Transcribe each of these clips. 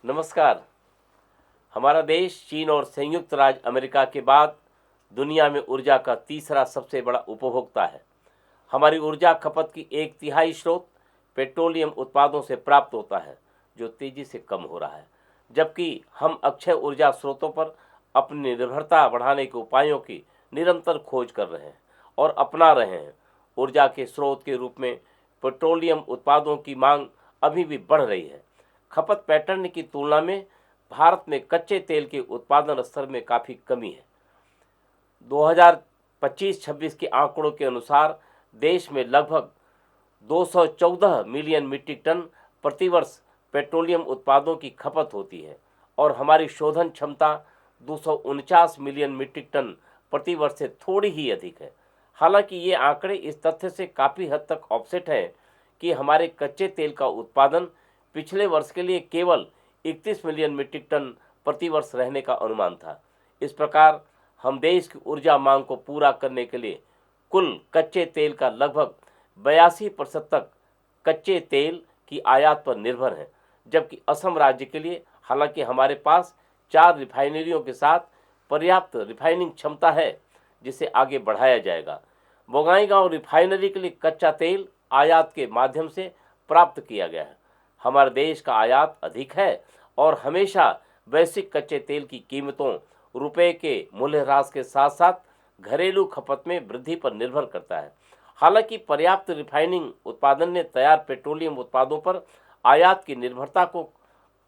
नमस्कार। हमारा देश चीन और संयुक्त राज्य अमेरिका के बाद दुनिया में ऊर्जा का तीसरा सबसे बड़ा उपभोक्ता है। हमारी ऊर्जा खपत की एक तिहाई स्रोत पेट्रोलियम उत्पादों से प्राप्त होता है, जो तेजी से कम हो रहा है, जबकि हम अक्षय ऊर्जा स्रोतों पर अपनी निर्भरता बढ़ाने के उपायों की निरंतर खोज कर रहे हैं और अपना रहे हैं। ऊर्जा के स्रोत के रूप में पेट्रोलियम उत्पादों की मांग अभी भी बढ़ रही है। खपत पैटर्न की तुलना में भारत में कच्चे तेल के उत्पादन स्तर में काफ़ी कमी है। 2025-26 के आंकड़ों के अनुसार देश में लगभग 214 मिलियन मीट्रिक टन प्रतिवर्ष पेट्रोलियम उत्पादों की खपत होती है और हमारी शोधन क्षमता 249 मिलियन मीट्रिक टन प्रतिवर्ष से थोड़ी ही अधिक है। हालांकि ये आंकड़े इस तथ्य से काफ़ी हद तक ऑफसेट हैं कि हमारे कच्चे तेल का उत्पादन पिछले वर्ष के लिए केवल 31 मिलियन मीट्रिक टन प्रतिवर्ष रहने का अनुमान था। इस प्रकार हम देश की ऊर्जा मांग को पूरा करने के लिए कुल कच्चे तेल का लगभग 82% तक कच्चे तेल की आयात पर निर्भर हैं, जबकि असम राज्य के लिए हालांकि हमारे पास 4 रिफाइनरियों के साथ पर्याप्त रिफाइनिंग क्षमता है, जिसे आगे बढ़ाया जाएगा। बोंगाईगांव रिफाइनरी के लिए कच्चा तेल आयात के माध्यम से प्राप्त किया गया है। हमारे देश का आयात अधिक है और हमेशा वैश्विक कच्चे तेल की कीमतों, रुपए के मूल्यह्रास के साथ साथ घरेलू खपत में वृद्धि पर निर्भर करता है। हालांकि पर्याप्त रिफाइनिंग उत्पादन ने तैयार पेट्रोलियम उत्पादों पर आयात की निर्भरता को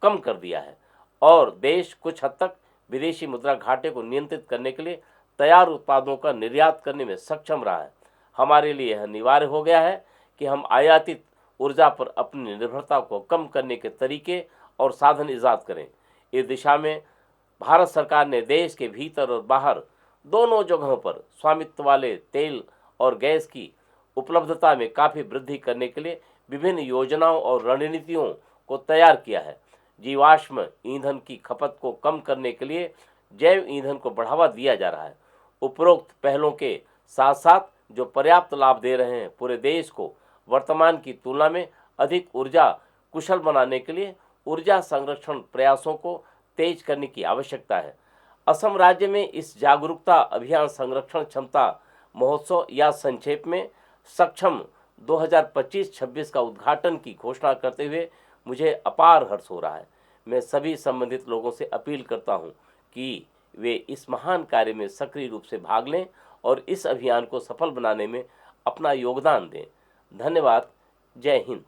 कम कर दिया है और देश कुछ हद तक विदेशी मुद्रा घाटे को नियंत्रित करने के लिए तैयार उत्पादों का निर्यात करने में सक्षम रहा है। हमारे लिए यह अनिवार्य हो गया है कि हम आयातित ऊर्जा पर अपनी निर्भरता को कम करने के तरीके और साधन ईजाद करें। इस दिशा में भारत सरकार ने देश के भीतर और बाहर दोनों जगहों पर स्वामित्व वाले तेल और गैस की उपलब्धता में काफ़ी वृद्धि करने के लिए विभिन्न योजनाओं और रणनीतियों को तैयार किया है। जीवाश्म ईंधन की खपत को कम करने के लिए जैव ईंधन को बढ़ावा दिया जा रहा है। उपरोक्त पहलों के साथ साथ जो पर्याप्त लाभ दे रहे हैं, पूरे देश को वर्तमान की तुलना में अधिक ऊर्जा कुशल बनाने के लिए ऊर्जा संरक्षण प्रयासों को तेज करने की आवश्यकता है। असम राज्य में इस जागरूकता अभियान संरक्षण क्षमता महोत्सव या संक्षेप में सक्षम 2025-26 का उद्घाटन की घोषणा करते हुए मुझे अपार हर्ष हो रहा है। मैं सभी संबंधित लोगों से अपील करता हूं कि वे इस महान कार्य में सक्रिय रूप से भाग लें और इस अभियान को सफल बनाने में अपना योगदान दें। धन्यवाद। जय हिंद।